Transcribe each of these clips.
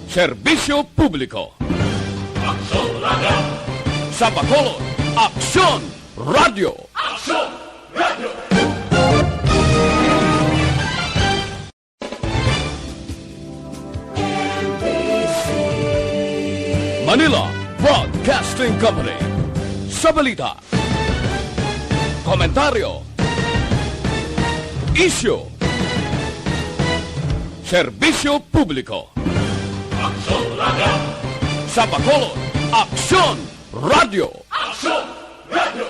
Serbisyo Publiko. Aksyon Radio! Sa Bacolod, Aksyon Radio. Aksyon Radio! Manila Broadcasting Company. Sa balita, komentaryo, isyu, serbisyo publiko. Aksyon Radio! Sa Bacolod, Aksyon Radio. Aksyon Radio!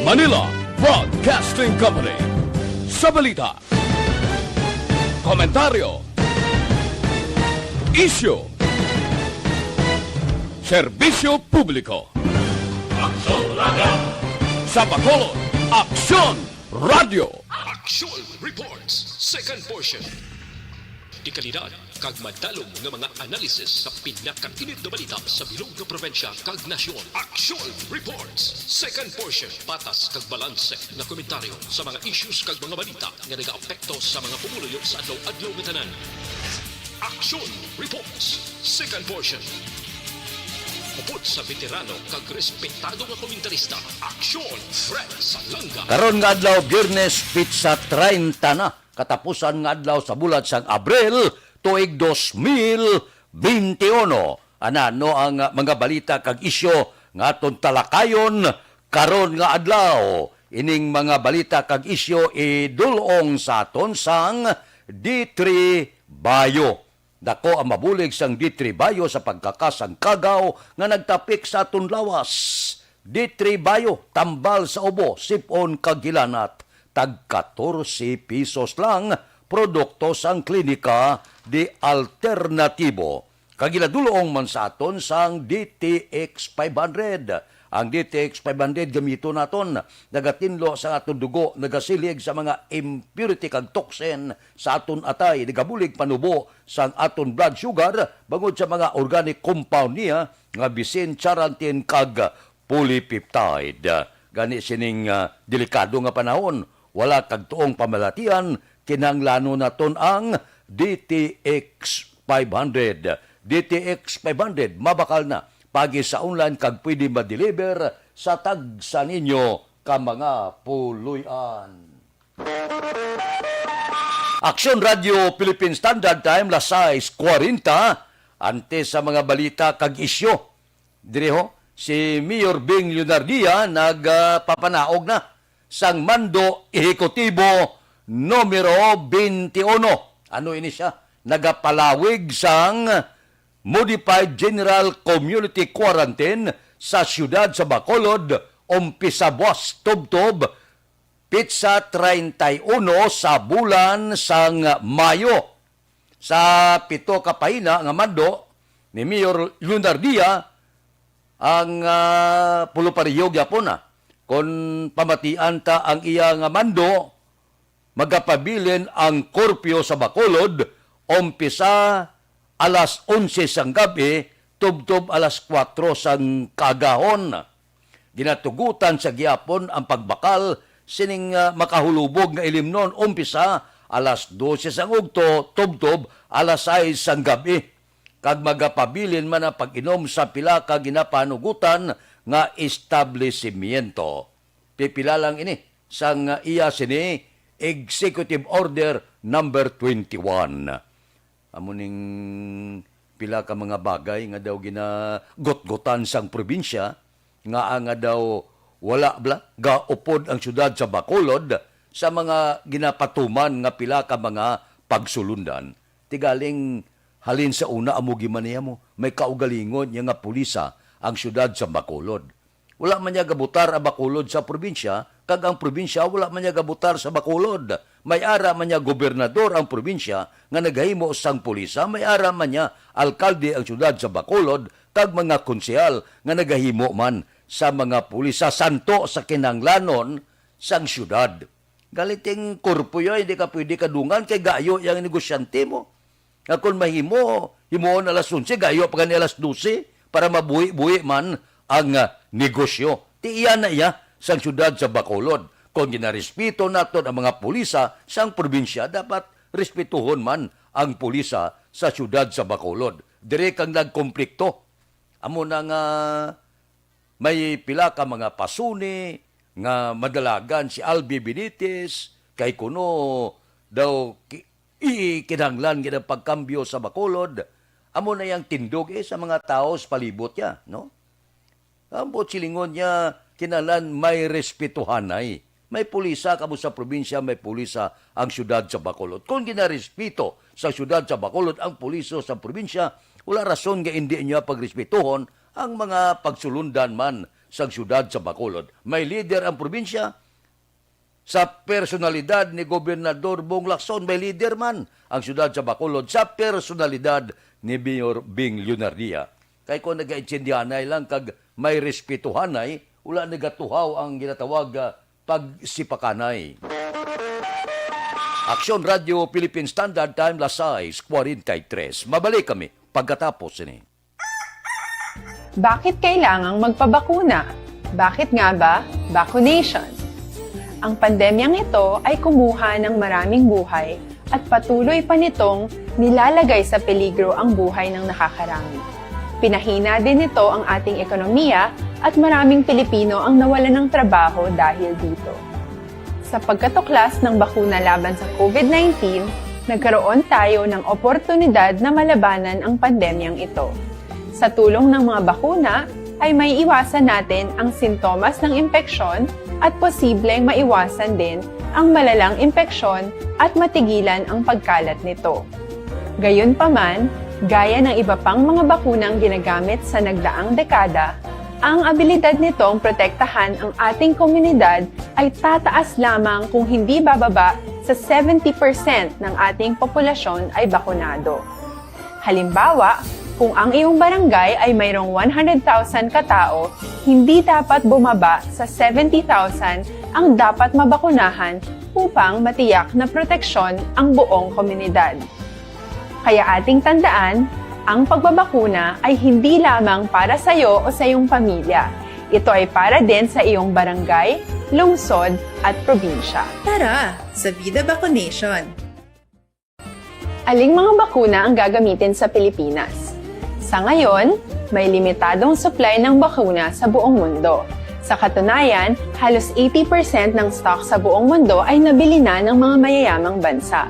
Manila Broadcasting Company. Sa balita, komentaryo, isyu, serbisyo publiko. Aksyon Radio! Sa Bacolod, Aksyon Radio. Aksyon Reports, second portion. Di kalidad, kag madalong ng mga analisis sa pinakainit na balita sa bilog na probensya kag nasyon. Aksyon Reports, second portion. Patas kag balanse na komentaryo sa mga issues kag mga balita nga nag-aapekto sa mga pumuluyo sa adlaw-adlaw nga tanan. Aksyon Reports, second portion. Upod sa veterano kag respetado nga komentarista, Aksyon Fred Salanga. Karon nga adlaw Biyernes pitsa 30 na katapusan nga adlaw sa bulan sang Abril tuig 2021. Ano ang mga balita kag isyo nga aton talakayon karon nga adlaw. Ining mga balita kag isyo idulong sa aton sang D3 Bayo. Dako ang mabulig sang D3 Bayo sa pagkakasang kagaw nga nagtapik sa aton lawas. D3 Bayo, tambal sa ubo, sipon kagilanat, tag 14 pesos lang, produkto sang klinika di alternatibo. Kagiladulong man sa aton sang DTX 500. Ang DTX 500 gamito naton, nagatinlo sa aton dugo, nagasilig sa mga impurity kag toxin sa aton atay, nagabulig panubo sa aton blood sugar, bangod sa mga organic compound niya, nga bisin, charantin kag polypeptide. Gani sining delikado nga panahon, wala kag tuong pamalatian, kinanglano naton ang DTX 500. DTX 500, mabakal na. Pagi sa online kag pwede ma-deliver sa tagsa ninyo ka mga puluyan. Aksyon Radio Philippine Standard Time, las 6:40, ante sa mga balita kag isyo. Direho, si Mayor Bing Leonardia nagpapanaog na sang mando ehekutibo numero 21. Ano ini siya? Nagapalawig sang Modified General Community Quarantine sa siyudad sa Bacolod, umpisa buwas tubtob, pitsa 31 sa bulan sang Mayo. Sa pito kapahina nga mando ni Mayor Leonardia, ang pulupariyog yapon na. Kung pamatian ta ang iya nga mando, magapabilin ang korpyo sa Bacolod, umpisa alas 11 sang gabi, tubtob alas 4 sang kagahon. Ginatugutan sa gihapon ang pagbakal sining makahulubog nga ilimnon, umpisa alas 12 sang ugto, tubtob alas 6 sang gabi. Kag magapabilin man ang pag-inom sa pila ka ginapanugutan nga establishmento. Pipila lang ini sang iya sini Executive Order number 21. Amuning pila ka mga bagay nga daw ginagot-gotan sang probinsya, nga daw wala bla gaupod ang syudad sa Bacolod sa mga ginapatuman nga pila ka mga pagsulundan. Tigaling halin sa una amo gimaniya mo, may kaugalingon nga pulisa ang syudad sa Bacolod. Wala man niya gabutar ang Bacolod sa probinsya, kag ang probinsya wala man niya gabutar sa Bacolod. May ara man niya gobernador ang probinsya nga naghahimo sang pulisa, may ara man niya alkalde ang syudad sa Bacolod, kag mga konsehal nga nagahimo man sa mga pulisa santo sa kinanglanon sang syudad. Galiting korpo yo, hindi ka pwede kadungan kay gayo yang negosyante mo. Nga kung mahimo, himoon alas 11, gayo pa alas 12 para mabuhi-buhi man ang negosyo. Tiiyan na iya sa syudad sa Bacolod. Kung ginarespeto naton ang mga pulisa sa probinsya, dapat respetuhon man ang pulisa sa syudad sa Bacolod. Dire kang nagkonflikto. Amo na nga may pila ka mga pasuni nga madalagan si Albi Benitez kay kuno daw ikinahanglan gid ang pagkambyo sa Bacolod. Amo na yang tindog sa mga tao sa palibot niya, no? Ambot silingon niya kinalan may respetuhanay. May pulisa kamo sa probinsya, may pulisa ang syudad sa Bacolod. Kung ginarespeto sa syudad sa Bacolod ang puliso sa probinsya, wala rason nga hindi niya pagrespetuhon ang mga pagsulundan man sa syudad sa Bacolod. May leader ang probinsya, sa personalidad ni Gobernador Bong Lacson, may leader man ang syudad sa Bacolod sa personalidad ni Mayor Bing Lunardia. Kaya kung nag-aitsindihanay lang kag may respetuhanay, wala nagatuhaw ang ginatawag pagsipakanay. Aksyon Radio Philippine Standard Time, Lasay, 43. Mabalik kami pagkatapos ini. Bakit kailangang magpabakuna? Bakit nga ba vaccination? Ang pandemyang ito ay kumuha ng maraming buhay at patuloy pa nitong nilalagay sa peligro ang buhay ng nakakarami. Pinahina din nito ang ating ekonomiya at maraming Pilipino ang nawalan ng trabaho dahil dito. Sa pagkatuklas ng bakuna laban sa COVID-19, nagkaroon tayo ng oportunidad na malabanan ang pandemyang ito. Sa tulong ng mga bakuna, ay may iwasan natin ang sintomas ng impeksyon at posibleng maiwasan din ang malalang impeksyon at matigilan ang pagkalat nito. Gayunpaman, gaya ng iba pang mga bakunang ginagamit sa nagdaang dekada, ang abilidad nitong protektahan ang ating komunidad ay tataas lamang kung hindi bababa sa 70% ng ating populasyon ay bakunado. Halimbawa, kung ang iyong barangay ay mayroong 100,000 katao, hindi dapat bumaba sa 70,000 ang dapat mabakunahan upang matiyak na proteksyon ang buong komunidad. Kaya ating tandaan, ang pagbabakuna ay hindi lamang para sa iyo o sa iyong pamilya. Ito ay para din sa iyong barangay, lungsod at probinsya. Tara, sa Vida Vaccination! Aling mga bakuna ang gagamitin sa Pilipinas? Sa ngayon, may limitadong supply ng bakuna sa buong mundo. Sa katunayan, halos 80% ng stock sa buong mundo ay nabili na ng mga mayayamang bansa.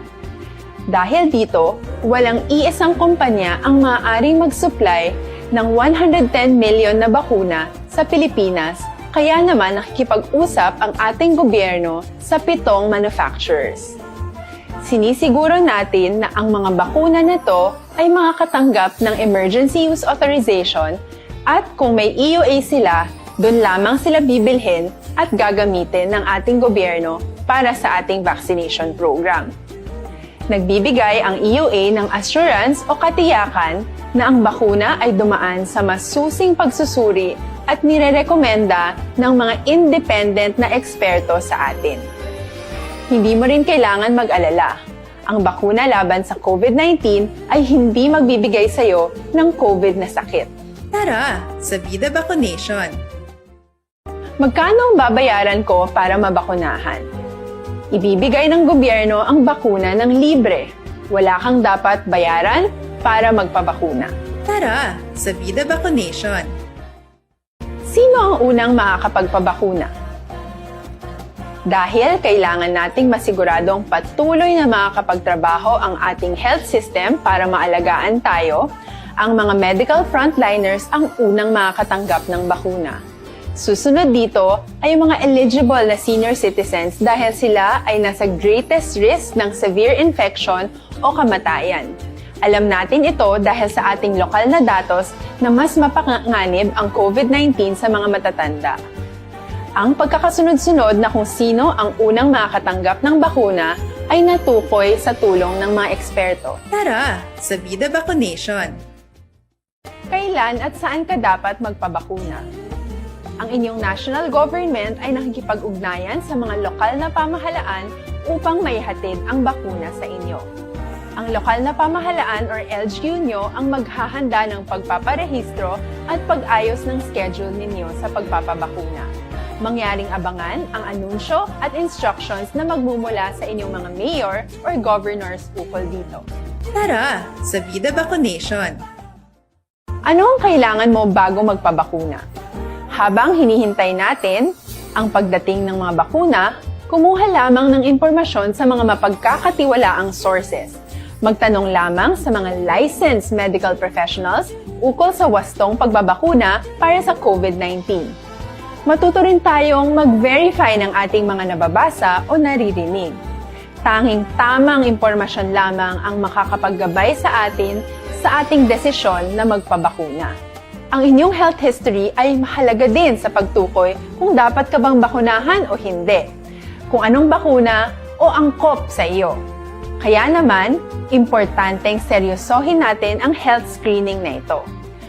Dahil dito, walang iisang kumpanya ang maaaring mag-supply ng 110 million na bakuna sa Pilipinas, kaya naman nakikipag-usap ang ating gobyerno sa 7 manufacturers. Sinisiguro natin na ang mga bakuna na to ay makakatanggap ng Emergency Use Authorization at kung may EUA sila, doon lamang sila bibilhin at gagamitin ng ating gobyerno para sa ating vaccination program. Nagbibigay ang EUA ng assurance o katiyakan na ang bakuna ay dumaan sa masusing pagsusuri at nirerekomenda ng mga independent na eksperto sa atin. Hindi mo rin kailangan mag-alala. Ang bakuna laban sa COVID-19 ay hindi magbibigay sa iyo ng COVID na sakit. Tara, sa Vida Vaccination! Magkano ang babayaran ko para mabakunahan? Ibibigay ng gobyerno ang bakuna ng libre. Wala kang dapat bayaran para magpabakuna. Tara, sa Vida Vaccination! Sino ang unang makakapagpabakuna? Dahil kailangan nating masiguradong patuloy na makakapagtrabaho ang ating health system para maalagaan tayo, ang mga medical frontliners ang unang makakatanggap ng bakuna. Susunod dito ay yung mga eligible na senior citizens dahil sila ay nasa greatest risk ng severe infection o kamatayan. Alam natin ito dahil sa ating lokal na datos na mas mapanganib ang COVID-19 sa mga matatanda. Ang pagkakasunod-sunod na kung sino ang unang makakatanggap ng bakuna ay natukoy sa tulong ng mga eksperto. Tara, sa Vida Vaccination! Kailan at saan ka dapat magpabakuna? Ang inyong national government ay nakikipag-ugnayan sa mga lokal na pamahalaan upang maihatid ang bakuna sa inyo. Ang lokal na pamahalaan or LGU nyo ang maghahanda ng pagpaparehistro at pag-ayos ng schedule ninyo sa pagpapabakuna. Mangyaring abangan ang anunsyo at instructions na magmumula sa inyong mga mayor or governors ukol dito. Tara sa Vida Vaccination! Ano ang kailangan mo bago magpabakuna? Habang hinihintay natin ang pagdating ng mga bakuna, kumuha lamang ng impormasyon sa mga mapagkakatiwalaang sources. Magtanong lamang sa mga licensed medical professionals ukol sa wastong pagbabakuna para sa COVID-19. Matuto rin tayong mag-verify ng ating mga nababasa o naririnig. Tanging tamang impormasyon lamang ang makakapaggabay sa atin sa ating desisyon na magpabakuna. Ang inyong health history ay mahalaga din sa pagtukoy kung dapat ka bang bakunahan o hindi, kung anong bakuna o angkop sa iyo. Kaya naman, importanteng seryosohin natin ang health screening na ito.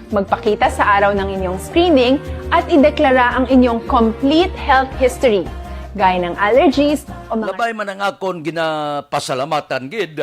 Magpakita sa araw ng inyong screening at ideklara ang inyong complete health history, gaya ng allergies o mga... Labay man ang akon ginapasalamatan gid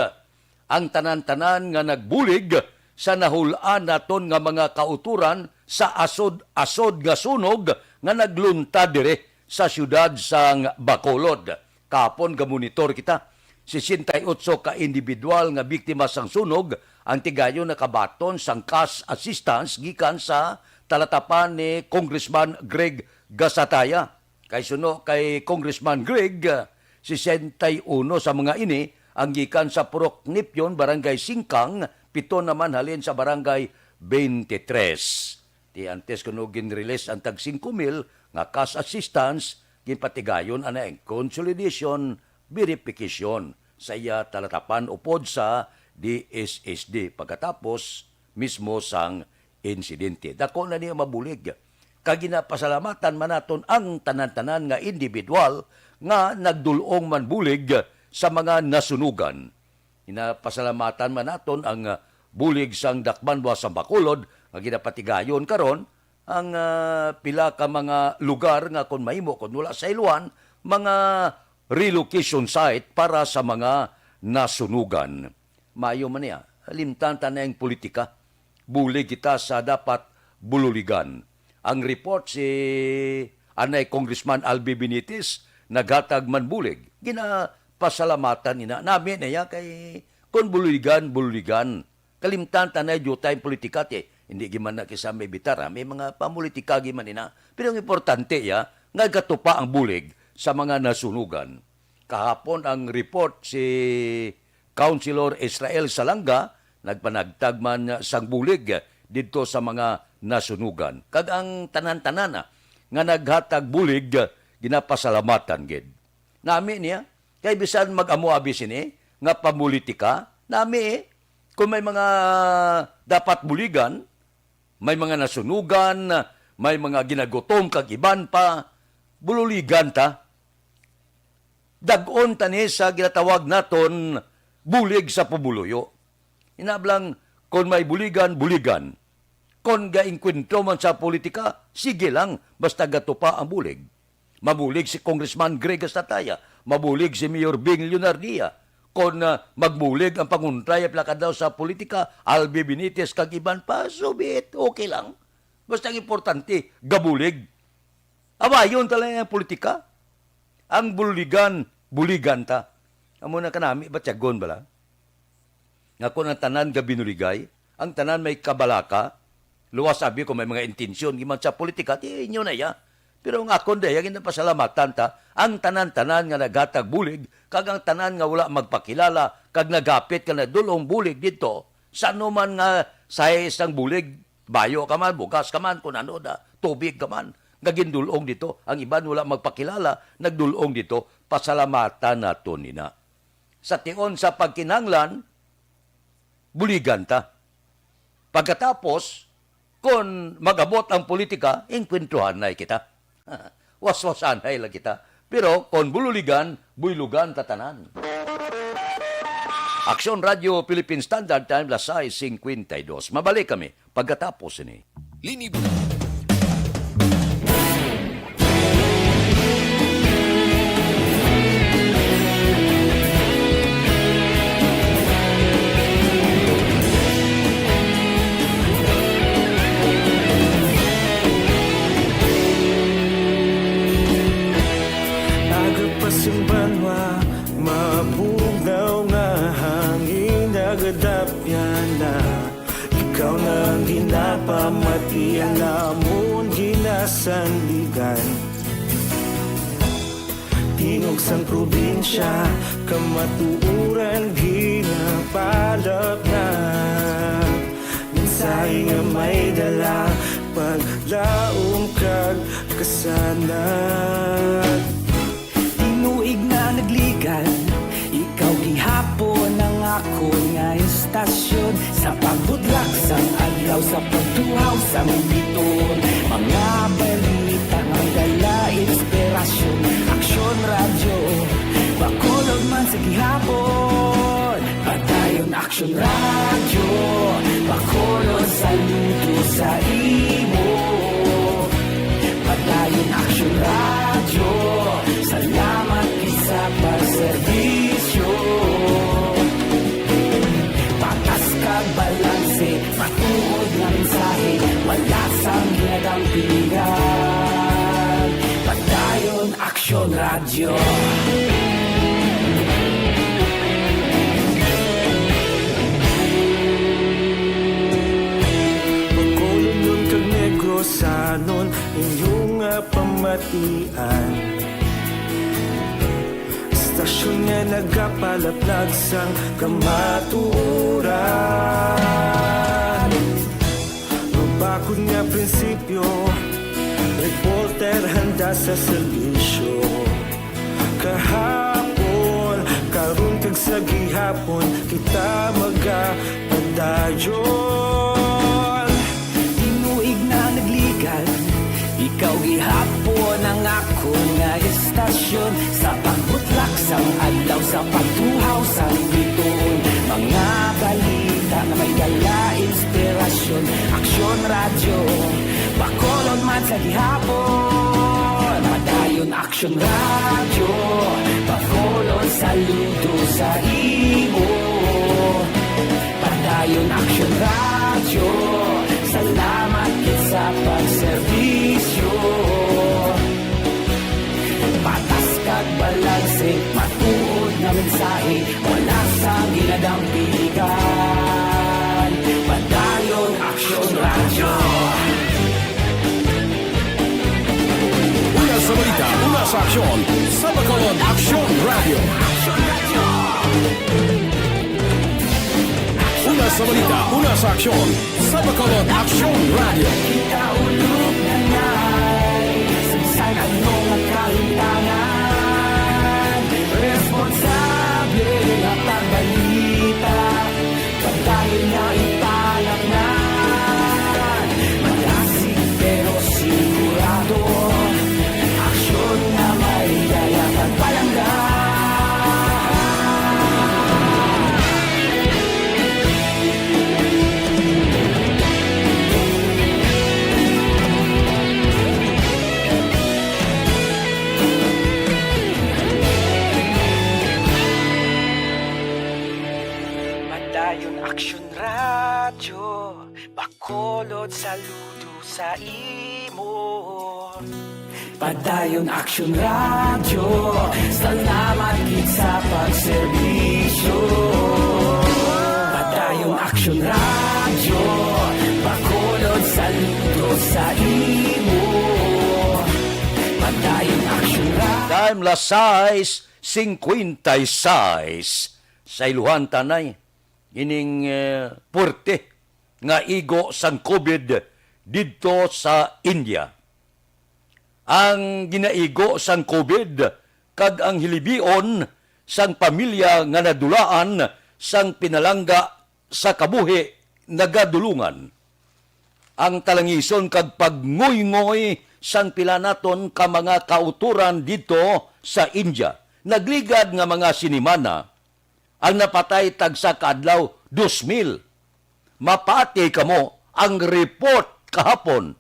ang tanan-tanan nga nagbulig sa nahulaan naton nga mga kauturan sa asod-asod nga sunog nga nagluntad dire sa syudad sang Bacolod. Kapon ga monitor kita 68 ka individual nga biktima sang sunog ang tigayon nakabaton sang cash assistance gikan sa talatapan ni Congressman Greg Gasataya. Kay suno kay Congressman Greg 61 sa mga ini ang gikan sa Purok Nipyon, Barangay Singkang, 7 naman halin sa Barangay 23. Ti antes kuno ginrelease ang tag 5,000 nga cash assistance ginpatigayon ana ang consolidation verification sa iya talatapan upod sa DSSD pagkatapos mismo sang insidente. Dako na niya mabulig. Kaginapasalamatan man naton ang tanan-tanan nga individual nga nagdulong man bulig sa mga nasunugan. Inapasalamatan man naton ang bulig sang Dakbanwa sa Bacolod nga ginapatigayon karon ang pila ka mga lugar nga kon mahimo kon wala sa iluan mga relocation site para sa mga nasunugan. Mayo man niya, limtan tanang politika. Bulig kita sa dapat bululigan. Ang report si Anay Congressman Albi Benitez naghatag man bulig. Ginapasalamatan nina namin niya kay kon bululigan. Kalimtan tanay jutay politika te. Hindi giman na kisame bitara. May mga pamulitika giman nina. Pero ang importante ya, nagkatupa ang bulig sa mga nasunugan. Kahapon ang report si Councilor Israel Salanga nagpanagtag man sang bulig didto sa mga nasunugan. Kag ang tanan-tanan nga naghatag bulig ginapasalamatan gid. Nami niya kay bisan mag-amo-abi sini nga pamulitika, nami kung may mga dapat buligan, may mga nasunugan, may mga ginagutom kag iban pa, bululigan ta. Dagon tani sa ginatawag naton bulig sa pubuluyo. Inablang kung may buligan. Kung gaingkwento man sa politika, sige lang, basta gatupa ang bulig. Mabulig si Congressman Greg Gasataya, mabulig si Mayor Bing Leonardia. Kung magbulig ang panguntray at lakad daw sa politika, Albi Benitez kag iban pa, subit, okay lang. Basta ang importante, gabulig. Abayon talaga ang politika. Ang buligan ta. Amo na kanami, ba't yagon bala? Nga kung ang tanan gabinuligay, ang tanan may kabalaka, luwas sabi ko may mga intensyon, giman sa politika, ti inyo na ya. Pero ang akon daya, ginapasalamatan ta, ang tanan-tanan nga naghatag bulig, kag ang tanan nga wala magpakilala, kag nagapit ka na dulong bulig dito, saan man nga sa isang bulig, bayo ka man, bugas ka man, kung ano da, tubig ka man, gagindulong dito. Ang iban wala magpakilala, nagdulong dito, pasalamatan nato nina. Sa tion sa pagkinanglan, buligan ta. Pagkatapos, kung magabot ang politika, inkwentuhan na kita. Waswasan na lang kita. Pero kung bululigan, buylugan tatanan. Aksyon Radio Philippine Standard Time, las 6:52. Mabalik kami pagkatapos ini. Linib nagaligan. Tingog sang probinsya, kamatuuran ginapalap na. Minsay nga may dala, paglaom kag kasanat. Tinuig na nagligan, ikaw gihapon ang ako nga istasyon. Sa pagbudlak sang adlaw, sa pagtuhaw sa biton, mga balita nga dala inspirasyon. Aksyon radyo, bakulog man sa gihapon. Padayon Aksyon radyo, bakulog sa luto sa imo. Padayon Aksyon radyo, salamat kisa pagserbisyo. Patas kag balanse, matuod nga mensahe, wala sang ginagampingan. Padayon Aksyon radyo. Pagkulong kag negrosanon, inyong pamatian. Istasyon nga nagapalaplag sang kamatuuran. Mabakod nga prinsipyo, reporter handa sa serbisyo. Kahapon, karon kag sa gihapon, kita magapadayon. Tinuig na nagligan, ikaw gihapon ang ako nga istasyon. Sa pagbutlak sang adlaw, sa pagtuhaw sang biton, mga balita na may dala inspirasyon. Aksyon radyo, bakolon man sa gihapon. Padayon Aksyon radyo, bakolon saludo sa imo. Padayon Aksyon radyo, salamat sa pagserbisyo. Patas kag balanse, matuod na mensahe, wala sa ginadampiligan. Padayon Aksyon radyo. Una sa balita, una sa aksyon, sa Bacolod Aksyon Radio. Una sa balita, una sa aksyon, sa Bacolod Aksyon Radio. Kita ulog na na'y sansan at mga kahintangan. Responsable at pagbalita, pagdahil na italak na. Malasig pero sigurado, aksyon na may daya pagpalanggan. Padayon Aksyon radyo, bakolod saludo sa imo. Padayon Aksyon radyo, salamat gid sa pagserbisyo. Padayon Aksyon radyo, bakolod saludo sa imo. Padayon Aksyon radyo. Time la 6:56 sa iluhan tanay. Ining porte nga igo sang COVID dito sa India. Ang ginaigo sang COVID kag ang hilibion sang pamilya nga nadulaan sang pinalangga sa kabuhi nagadulungan. Ang talangison kag pagngoy-ngoy sang pila naton ka mga kauturan dito sa India. Nagligad nga mga sinimana ang napatay tagsa kaadlaw 2,000. Mapati kamo ang report kahapon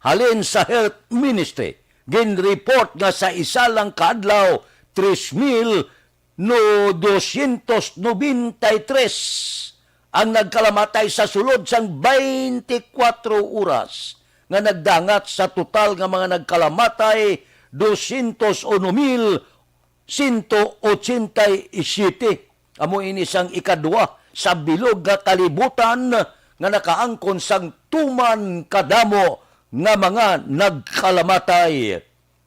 halin sa Health Ministry. Gin-report nga sa isa lang kaadlaw 3,293 ang nagkalamatay sa sulod sang 24 oras nga nagdangat sa total nga mga nagkalamatay 201,187. Amo ini sang ikadua sa bilog nga kalibutan nga nakaangkon sang tuman kadamo nga mga nagkalamatay.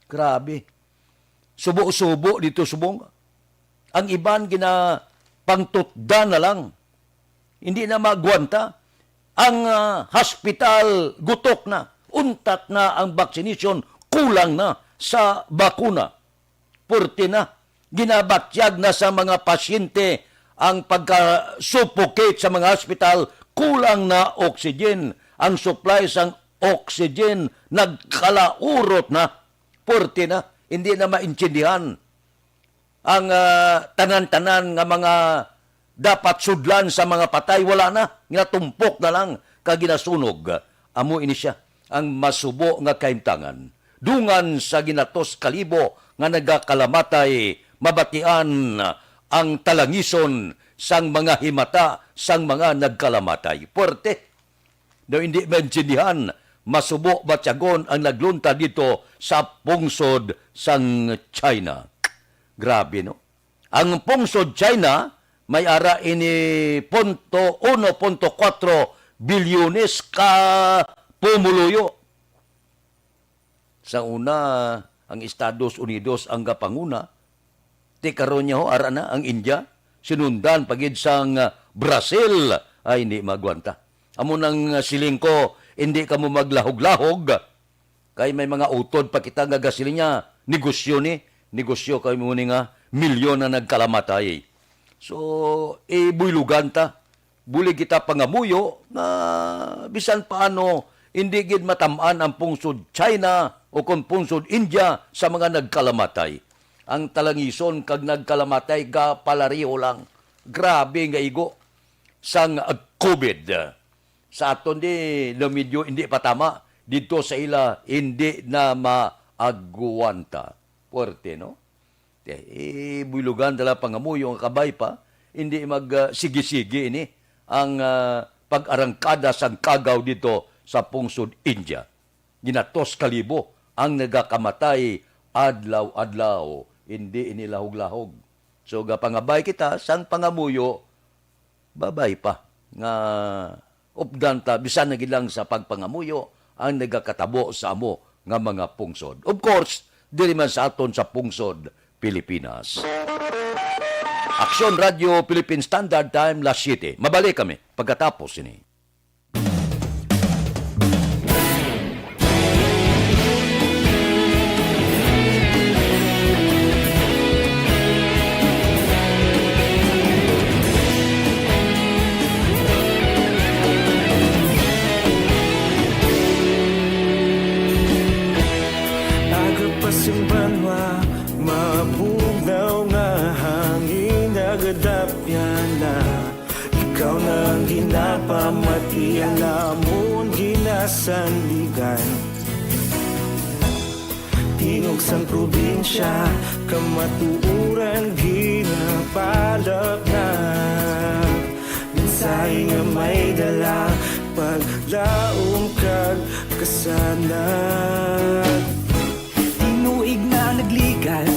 Grabe. Subo-subo dito subong. Ang iban gina pangtutda na lang. Hindi na magwanta. Ang hospital gutok na. Untat na ang vaccination. Kulang na sa bakuna. Purti na. Ginabatyag na sa mga pasyente ang pagka-suffocate sa mga hospital. Kulang na oxygen. Ang supply sang oxygen nagkalaurot na. Purti na. Hindi na maintindihan ang tanan-tanan nga mga dapat sudlan sa mga patay. Wala na. Ginatumpok na lang kaginasunog. Amo ini siya ang masubo nga kaimtangan. Dungan sa ginatos kalibo nga nagakalamatay, mabatian ang talangison sang mga himata sang mga nagkalamatay. Puerte. Daw hindi maintindihan, masubo batyagon ang naglunta dito sa pungsod sang China. Grabe, no? Ang pungsod China may ara ini 1.4 bilyones ka pumuluyo. Sa una, ang Estados Unidos ang kapanguna. Ti karon niya ho, ara na ang India. Sinundan pagid sang Brazil. Ay, hindi magwanta. Amo nang siling ko, hindi ka mo maglahog-lahog. Kay may mga utod pa kita nga gasilin niya. Negosyo kay mo ni nga milyon na nagkalamatay. So, buylugan ta. Buli kita pangamuyo na bisan paano hindi gid matamaan ang pungsod China o kung pungsod India sa mga nagkalamatay. Ang talangison kag nagkalamatay ga palariho lang. Grabe nga igo sang COVID. Sa aton di medyo hindi patama dito sa ila hindi na maagwanta. Puerte, no? Buylugan dala pangamuyo ang kabay pa, hindi sige-sige ini ang pag-arangkada sang kagaw dito sa pungsod India. Ginatos kalibo ang nagakamatay adlaw-adlaw, hindi inilahog-lahog. So gapangabay kita sang pangamuyo, babay pa nga updanta bisan na gilang sa pagpangamuyo ang nagakatabo sa amo nga mga pungsod. Of course, dili man sa aton sa pungsod Pilipinas. Aksyon Radio Philippine Standard Time, Las 7. Mabalik kami pagkatapos ini. Agapasing banwa, mabugnaw nga hangin nagadapyan na. Ikaw na ang ginapamatian namon ginasandigan. Tingog sang probinsya, kamatuuran ginapalap na. Mensahe nga may dala, paglaom kag kasanat. Tinuig na nagligan,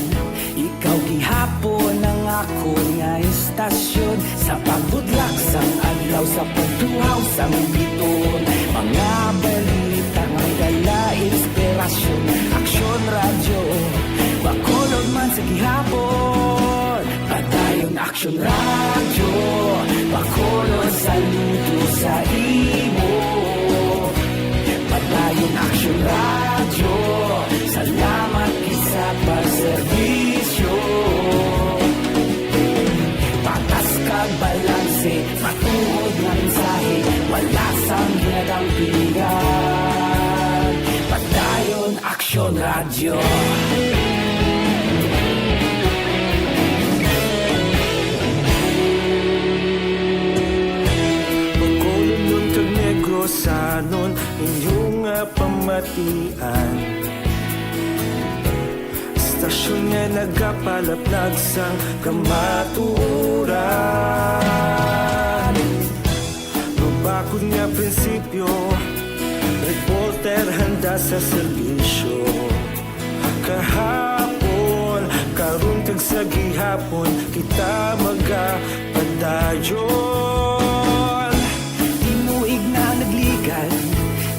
ikaw gihapon ang ako nga istasyon. Sa pagbudlak sang adlaw, sa pagtuhaw sang biton. Mga balita nga dala inspirasyon. Aksyon radyo, bakolod man sa gihapon. Padayon aksyon radyo, bakolod saludo sa imo. Padayon aksyon radyo, salamat isa pagserbisyo. Patas kag balanse, matuod nga mensahe, wala sang ginadampingan. Padayon aksyon radyo. Pagkulong kag negrosanon, inyong pamatian. Istasyon nga nagapalaplag sang kamatuuran. Mabakod nga prinsipyo, reporter handa sa serbisyo. Kahapon, karun kag sa gihapon, kita magapadayon. Tinuig na nagligan,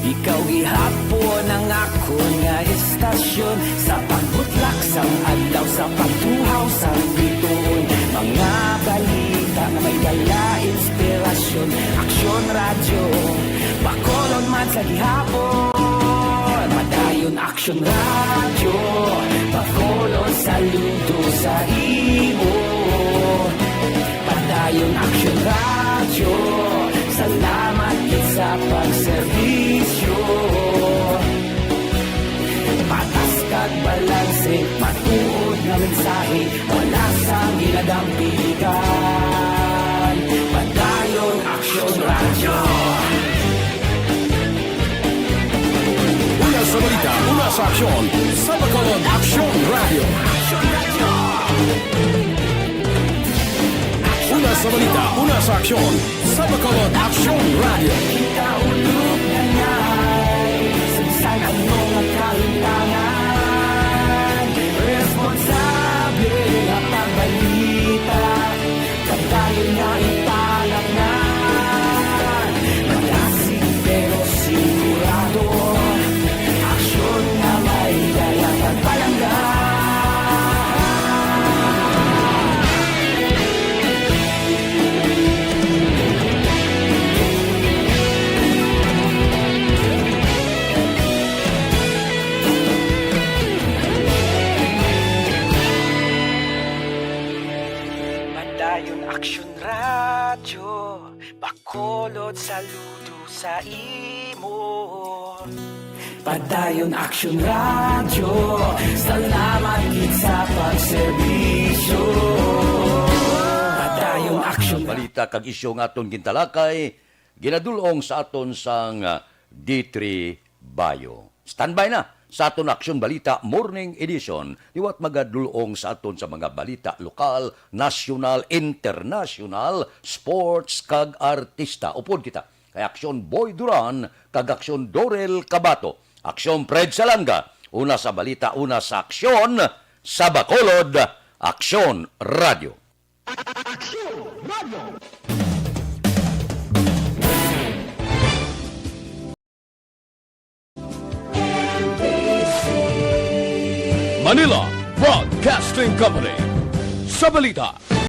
ikaw gihapon ang ako nga istasyon sa pagbutlak sang adlaw sa pagtuhaw sang bituon. Mga balita na may dala inspirasyon. Aksyon radyo, bakolon man sa gihapon. Madayon Aksyon radyo, bakolon saludo sa imo. Padayon Aksyon radyo, salamat sa pagserbisyo. Patas kag balanse, matuod nga mensahe, wala sang ginadampigan. Padayon Aksyon radyo. Una sa balita, una sa aksyon. Sa Bacolod, Aksyon Radio. Una sa balita, una sa aksyon. Sa Bacolod, Aksyon Radio. Kaulog na ngay, sinsan ang mga kalintangan. Responsable nga pagbalita, pagdayon nga italaknan. Malasig pero sigurado, aksyon nga may dalang pagpalanggan. Padayon Aksyon radyo, bakolod saludo sa imo. Padayon Aksyon radyo, salamat gid sa pagserbisyo. Padayon Aksyon Balita kag isyu nga aton gintalakay, ginadulong sa aton sang D3 Bayo. Standby na sa aton Aksyon Balita Morning Edition. Liwat magadulong sa aton sa mga balita lokal, nasyonal, international, sports kag artista. Upod kita kay Aksyon Boy Duran kag Aksyon Dorel Cabato. Aksyon Fred Salanga, una sa balita, una sa aksyon, sa Bacolod, Aksyon Radio. Manila Broadcasting Company. Sa balita,